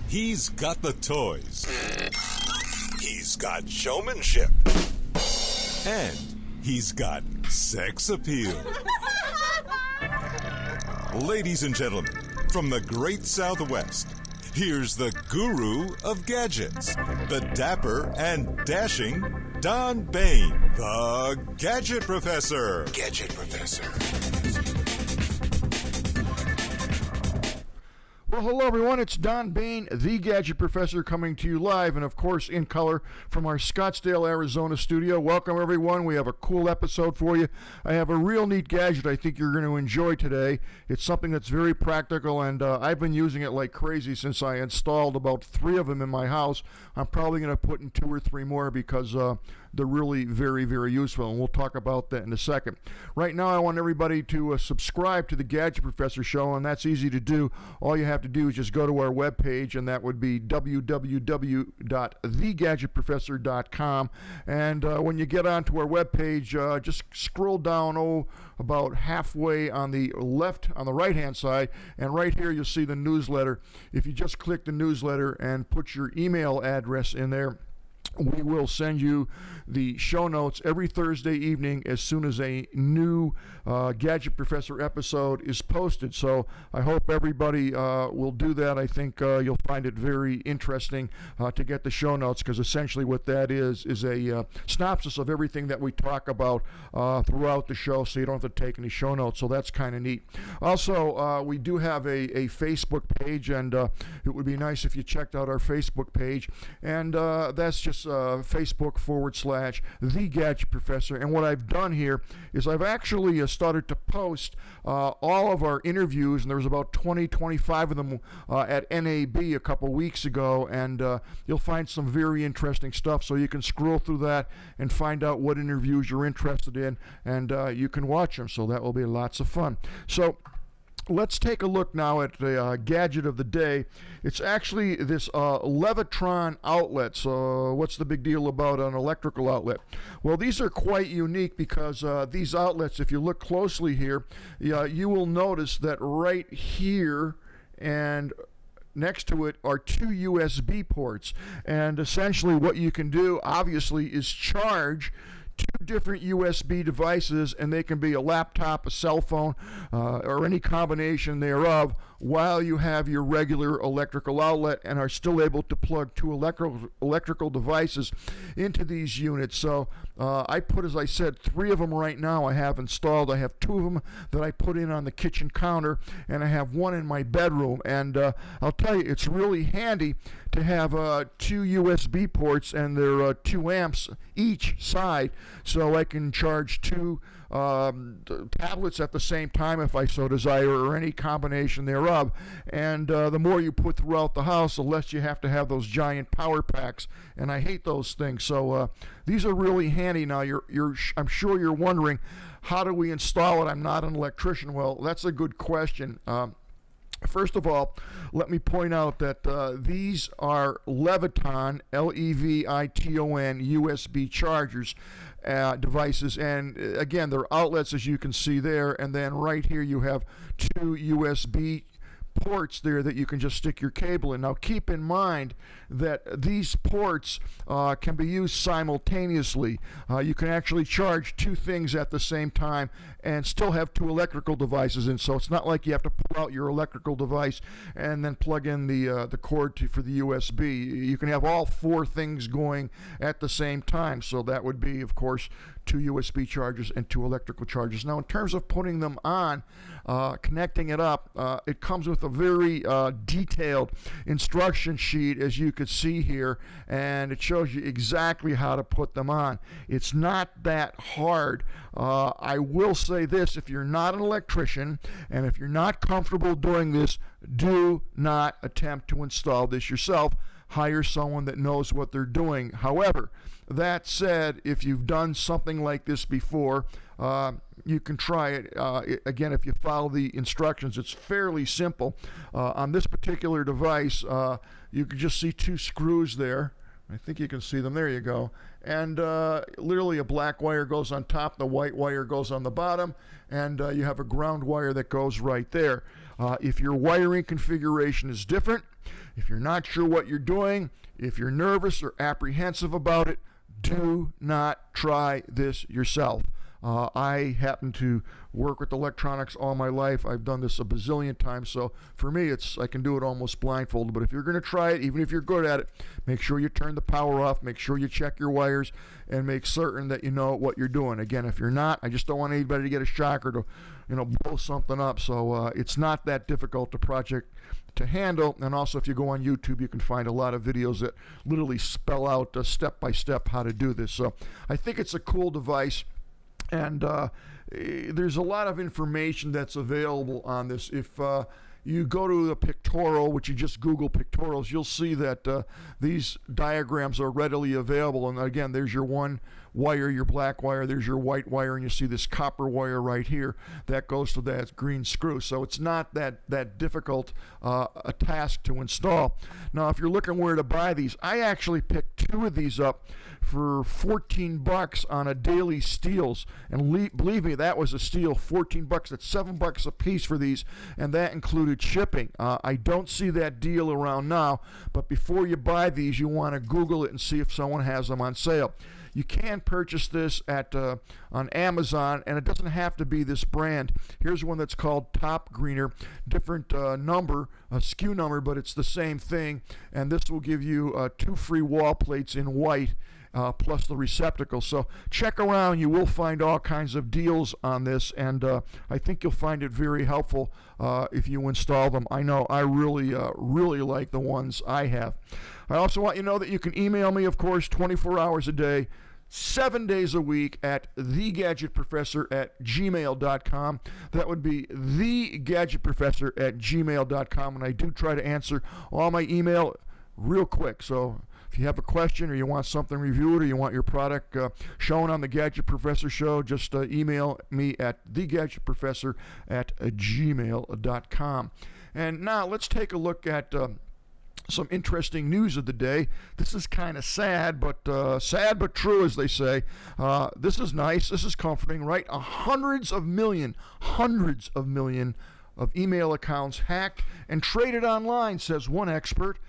He's got the toys. He's got showmanship. And he's got sex appeal. Ladies and gentlemen, from the great Southwest, here's the guru of gadgets, the dapper and dashing Don Baine, the Gadget Professor. Gadget Professor. Well, hello everyone, it's Don Baine, the Gadget Professor, coming to you live and of course in color from our Scottsdale, Arizona studio. Welcome everyone, we have a cool episode for you. I have a real neat gadget I think you're going to enjoy today. It's something that's very practical and I've been using it like crazy since I installed about 3 of them in my house. I'm probably going to put in 2 or 3 more because they're really very, very useful, and we'll talk about that in a second. Right now, I want everybody to subscribe to the Gadget Professor Show, and that's easy to do. All you have to do is just go to our webpage, and that would be www.thegadgetprofessor.com. And when you get onto our webpage, just scroll down, about halfway on the right-hand side, and right here you'll see the newsletter. If you just click the newsletter and put your email address in there, we will send you the show notes every Thursday evening as soon as a new Gadget Professor episode is posted. So I hope everybody will do that. I think you'll find it very interesting to get the show notes, because essentially what that is a synopsis of everything that we talk about throughout the show, so you don't have to take any show notes. So that's kind of neat. Also, we do have a Facebook page, and it would be nice if you checked out our Facebook page. And that's just Facebook.com/The Gadget Professor. And what I've done here is I've actually started to post all of our interviews, and there was about 25 of them at NAB a couple weeks ago, and you'll find some very interesting stuff, so you can scroll through that and find out what interviews you're interested in, and you can watch them, so that will be lots of fun. So let's take a look now at the gadget of the day. It's actually this Leviton outlet. So what's the big deal about an electrical outlet? Well, these are quite unique because these outlets, if you look closely here, you will notice that right here and next to it are 2 USB ports. And essentially what you can do, obviously, is charge 2 different USB devices, and they can be a laptop, a cell phone, or any combination thereof, while you have your regular electrical outlet, and are still able to plug 2 electrical devices into these units. So I put, as I said, 3 of them right now I have installed. I have 2 of them that I put in on the kitchen counter, and I have 1 in my bedroom. And I'll tell you, it's really handy to have 2 USB ports, and they're 2 amps each side, so I can charge 2 tablets at the same time if I so desire, or any combination thereof. And the more you put throughout the house, the less you have to have those giant power packs, and I hate those things. So these are really handy. Now I'm sure you're wondering, how do we install it? I'm not an electrician. Well, that's a good question. First of all, let me point out that these are Leviton, Leviton USB chargers devices, and again, they're outlets, as you can see there, and then right here you have 2 USB ports there that you can just stick your cable in. Now keep in mind that these ports can be used simultaneously. You can actually charge 2 things at the same time and still have 2 electrical devices in, so it's not like you have to pull out your electrical device and then plug in the cord for the USB. You can have all 4 things going at the same time, so that would be, of course, 2 USB chargers and 2 electrical chargers. Now, in terms of putting them on, connecting it up, it comes with a very detailed instruction sheet, as you could see here, and it shows you exactly how to put them on. It's not that hard. I will say this: if you're not an electrician and if you're not comfortable doing this, do not attempt to install this yourself. Hire someone that knows what they're doing. However, that said, if you've done something like this before, you can try it. Again, if you follow the instructions, it's fairly simple. On this particular device, you can just see 2 screws there. I think you can see them. There you go. And literally a black wire goes on top, the white wire goes on the bottom, and you have a ground wire that goes right there. If your wiring configuration is different, if you're not sure what you're doing, if you're nervous or apprehensive about it, do not try this yourself. I happen to work with electronics all my life. I've done this a bazillion times, so for me, I can do it almost blindfolded. But if you're going to try it, even if you're good at it, make sure you turn the power off, make sure you check your wires, and make certain that you know what you're doing. Again, if you're not, I just don't want anybody to get a shock or to, blow something up. So it's not that difficult to handle. And also, if you go on YouTube, you can find a lot of videos that literally spell out step by step how to do this. So I think it's a cool device. And there's a lot of information that's available on this. If you go to the pictorial, which you just Google pictorials, you'll see that these diagrams are readily available. And again, there's your one wire, your black wire, there's your white wire, and you see this copper wire right here that goes to that green screw. So it's not that difficult a task to install. Now, if you're looking where to buy these, I actually picked 2 of these up for $14 on a Daily Steals, and believe me, that was a steal. $14. That's $7 a piece for these, and that included shipping. I don't see that deal around now, but before you buy these, you want to Google it and see if someone has them on sale. You can purchase this on Amazon, and it doesn't have to be this brand. Here's one that's called Top Greener, different number, a SKU number, but it's the same thing. And this will give you 2 free wall plates in white, plus the receptacle. So check around. You will find all kinds of deals on this, and I think you'll find it very helpful if you install them. I know I really like the ones I have. I also want you to know that you can email me, of course, 24 hours a day, 7 days a week at thegadgetprofessor@gmail.com. That would be thegadgetprofessor@gmail.com, and I do try to answer all my email real quick. So if you have a question or you want something reviewed or you want your product shown on the Gadget Professor Show, just email me at thegadgetprofessor@gmail.com. And now let's take a look at some interesting news of the day. This is kind of sad but true, as they say. This is nice. This is comforting, right? Hundreds of million of email accounts hacked and traded online, says one expert.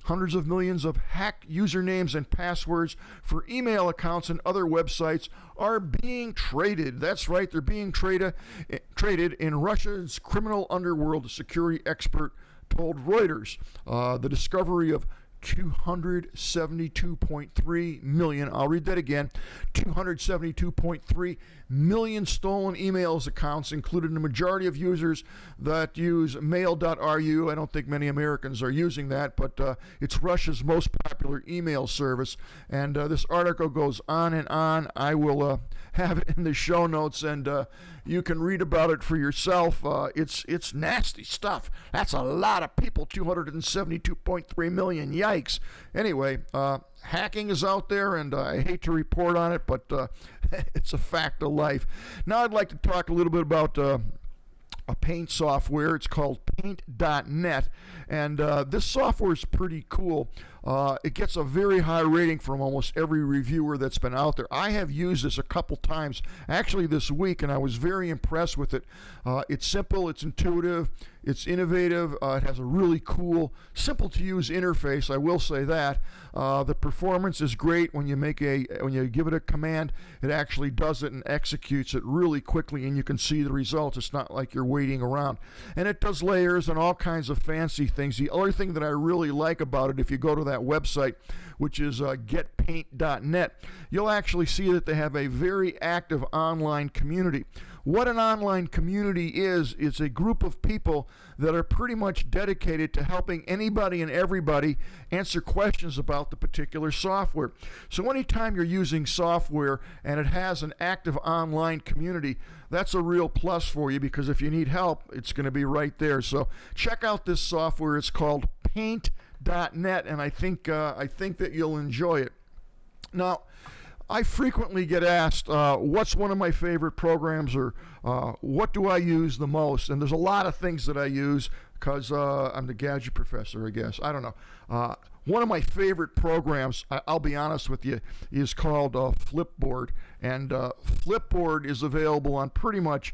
Hundreds of millions of hacked usernames and passwords for email accounts and other websites are being traded. That's right, they're being traded in Russia's criminal underworld, a security expert told Reuters. The discovery of 272.3 million, I'll read that again, 272.3 million stolen emails accounts, including the majority of users that use Mail.ru. I don't think many Americans are using that, but it's Russia's most popular email service. And this article goes on and on. I will have it in the show notes, and you can read about it for yourself. It's nasty stuff. That's a lot of people, 272.3 million. Yikes. Anyway, hacking is out there, and I hate to report on it, but it's a fact of life. Now I'd like to talk a little bit about a paint software. It's called Paint.net, and this software is pretty cool. It gets a very high rating from almost every reviewer that's been out there. I have used this a couple times, actually this week, and I was very impressed with it. It's simple, it's intuitive, it's innovative, it has a really cool, simple to use interface, I will say that. The performance is great. When you give it a command, it actually does it and executes it really quickly, and you can see the results. It's not like you're waiting around. And it does layers and all kinds of fancy things. The other thing that I really like about it, if you go to that website, which is getpaint.net, you'll actually see that they have a very active online community. What an online community is a group of people that are pretty much dedicated to helping anybody and everybody answer questions about the particular software. So anytime you're using software and it has an active online community, that's a real plus for you, because if you need help, it's going to be right there. So check out this software. It's called Paint.net, and I think that you'll enjoy it. Now, I frequently get asked, what's one of my favorite programs, or what do I use the most? And there's a lot of things that I use. because I'm the Gadget Professor, I guess. I don't know. One of my favorite programs, I'll be honest with you, is called Flipboard. And Flipboard is available on pretty much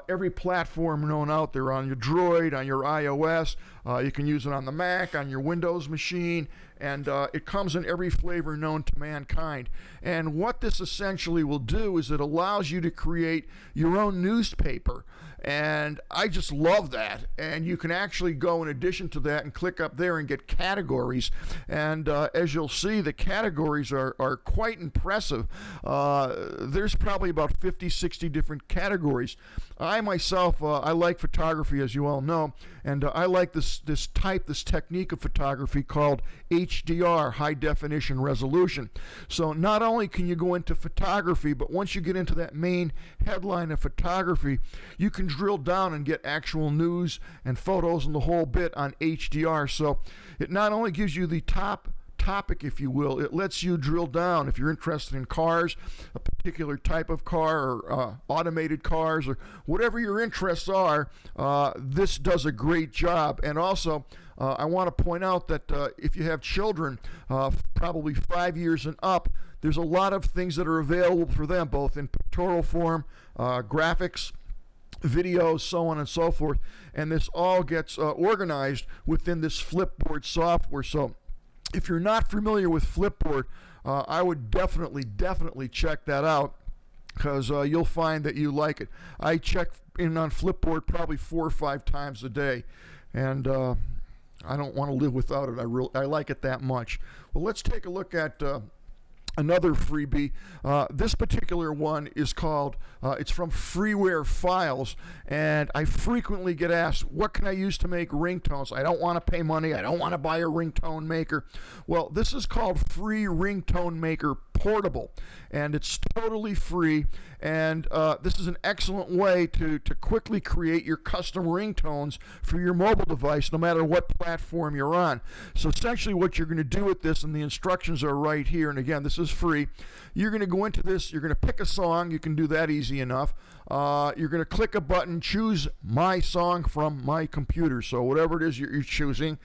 every platform known out there, on your Droid, on your iOS. You can use it on the Mac, on your Windows machine, and it comes in every flavor known to mankind. And what this essentially will do is it allows you to create your own newspaper. And I just love that. And you can actually go, in addition to that, and click up there and get categories. And as you'll see, the categories are quite impressive. There's probably about 50, 60 different categories. I myself, I like photography, as you all know, and I like this technique of photography called HDR, high definition resolution. So not only can you go into photography, but once you get into that main headline of photography, you can drill down and get actual news and photos and the whole bit on HDR. So it not only gives you the top topic, if you will, it lets you drill down if you're interested in cars, a particular type of car, or automated cars, or whatever your interests are. This does a great job. And also, I want to point out that if you have children, probably 5 years and up, there's a lot of things that are available for them, both in pictorial form, graphics, videos, so on and so forth. And this all gets organized within this Flipboard software. So if you're not familiar with Flipboard, I would definitely check that out, because you'll find that you like it. I check in on Flipboard probably 4 or 5 times a day, and I don't want to live without it. I like it that much. Well, let's take a look at another freebie. This particular one is called, it's from Freeware Files, and I frequently get asked, what can I use to make ringtones? I don't want to pay money. I don't want to buy a Ringtone Maker. Well, this is called Free Ringtone Maker Portable, and it's totally free, and this is an excellent way to quickly create your custom ringtones for your mobile device, no matter what platform you're on. So essentially what you're going to do with this, and the instructions are right here, and again, this is free. You're going to go into this, you're going to pick a song. You can do that easy enough. You're going to click a button, choose my song from my computer. So whatever it is you're choosing,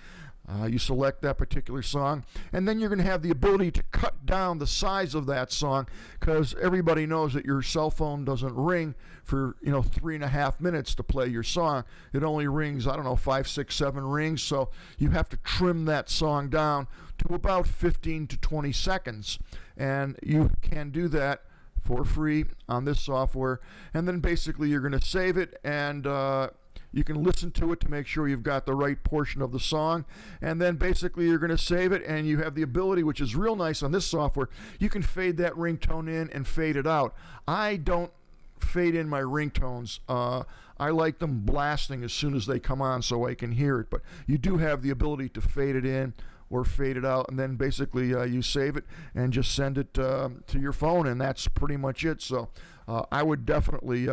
you select that particular song, and then you're going to have the ability to cut down the size of that song, because everybody knows that your cell phone doesn't ring for 3.5 minutes to play your song. It only rings, 5, 6, 7 rings, so you have to trim that song down to about 15 to 20 seconds, and you can do that for free on this software. And then basically you're going to save it, and you can listen to it to make sure you've got the right portion of the song. And then basically you're going to save it, and you have the ability, which is real nice on this software, you can fade that ringtone in and fade it out. I don't fade in my ringtones. I like them blasting as soon as they come on so I can hear it. But you do have the ability to fade it in or fade it out, and then basically you save it and just send it to your phone, and that's pretty much it. So I would definitely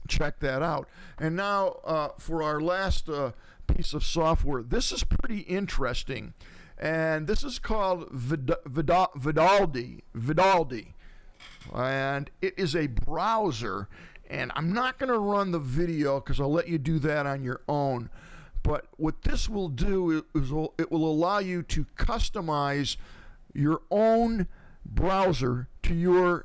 check that out. And now for our last piece of software, this is pretty interesting, and this is called Vivaldi, and it is a browser. And I'm not going to run the video because I'll let you do that on your own. But what this will do is it will allow you to customize your own browser to your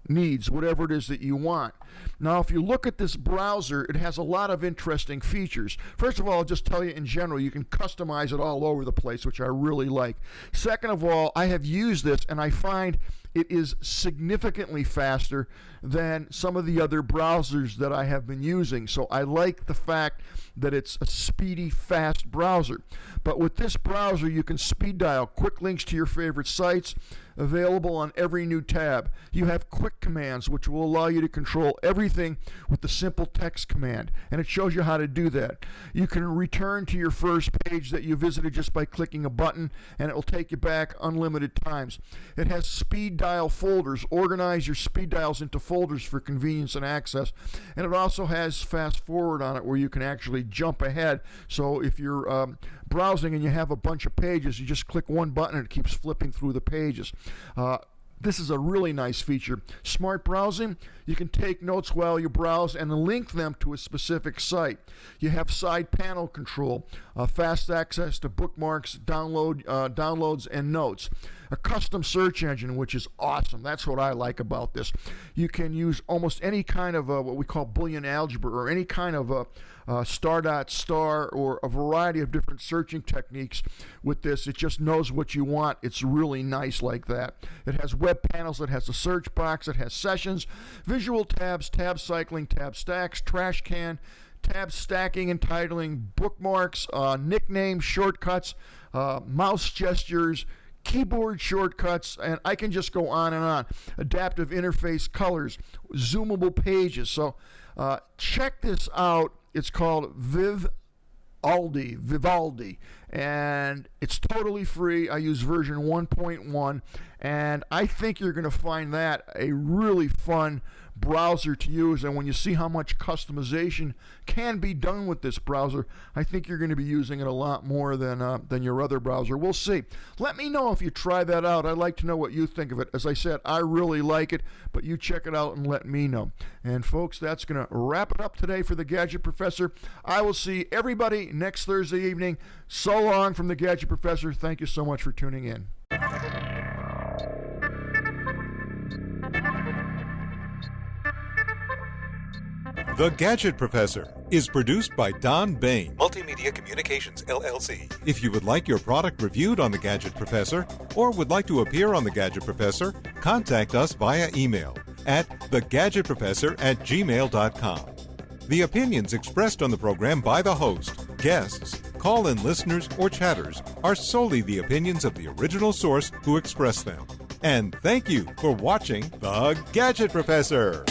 needs, whatever it is that you want. Now, if you look at this browser, it has a lot of interesting features. First of all, I'll just tell you in general, you can customize it all over the place, which I really like. Second of all, I have used this, and I find it is significantly faster than some of the other browsers that I have been using. So I like the fact that it's a speedy, fast browser. But with this browser, you can speed dial, quick links to your favorite sites, available on every new tab. You have quick commands, which will allow you to control everything with the simple text command, and it shows you how to do that. You can return to your first page that you visited just by clicking a button, and it will take you back unlimited times. It has speed dial folders. Organize your speed dials into folders for convenience and access, and it also has fast forward on it, where you can actually jump ahead. So if you're browsing and you have a bunch of pages, you just click one button and it keeps flipping through the pages. This is a really nice feature. Smart browsing, you can take notes while you browse and link them to a specific site. You have side panel control, fast access to bookmarks, downloads, and notes. A custom search engine, which is awesome. That's what I like about this. You can use almost any kind of what we call Boolean algebra, or any kind of star or a variety of different searching techniques with this. It just knows what you want. It's really nice like that. It has web panels, it has a search box, it has sessions, visual tabs, tab cycling, tab stacks, trash can, tab stacking and titling, bookmarks, nicknames, shortcuts, mouse gestures, keyboard shortcuts, and I can just go on and on. Adaptive interface colors, zoomable pages. So check this out. It's called Vivaldi, and it's totally free. I use version 1.1, and I think you're going to find that a really fun browser to use. And when you see how much customization can be done with this browser, I think you're going to be using it a lot more than your other browser. We'll see. Let me know if you try that out. I'd like to know what you think of it. As I said, I really like it, but you check it out and let me know. And folks, that's going to wrap it up today for the Gadget Professor. I will see everybody next Thursday evening. So long from the Gadget Professor. Thank you so much for tuning in. The Gadget Professor is produced by Don Baine, Multimedia Communications, LLC. If you would like your product reviewed on The Gadget Professor or would like to appear on The Gadget Professor, contact us via email at thegadgetprofessor@gmail.com. The opinions expressed on the program by the host, guests, call-in listeners, or chatters are solely the opinions of the original source who expressed them. And thank you for watching The Gadget Professor.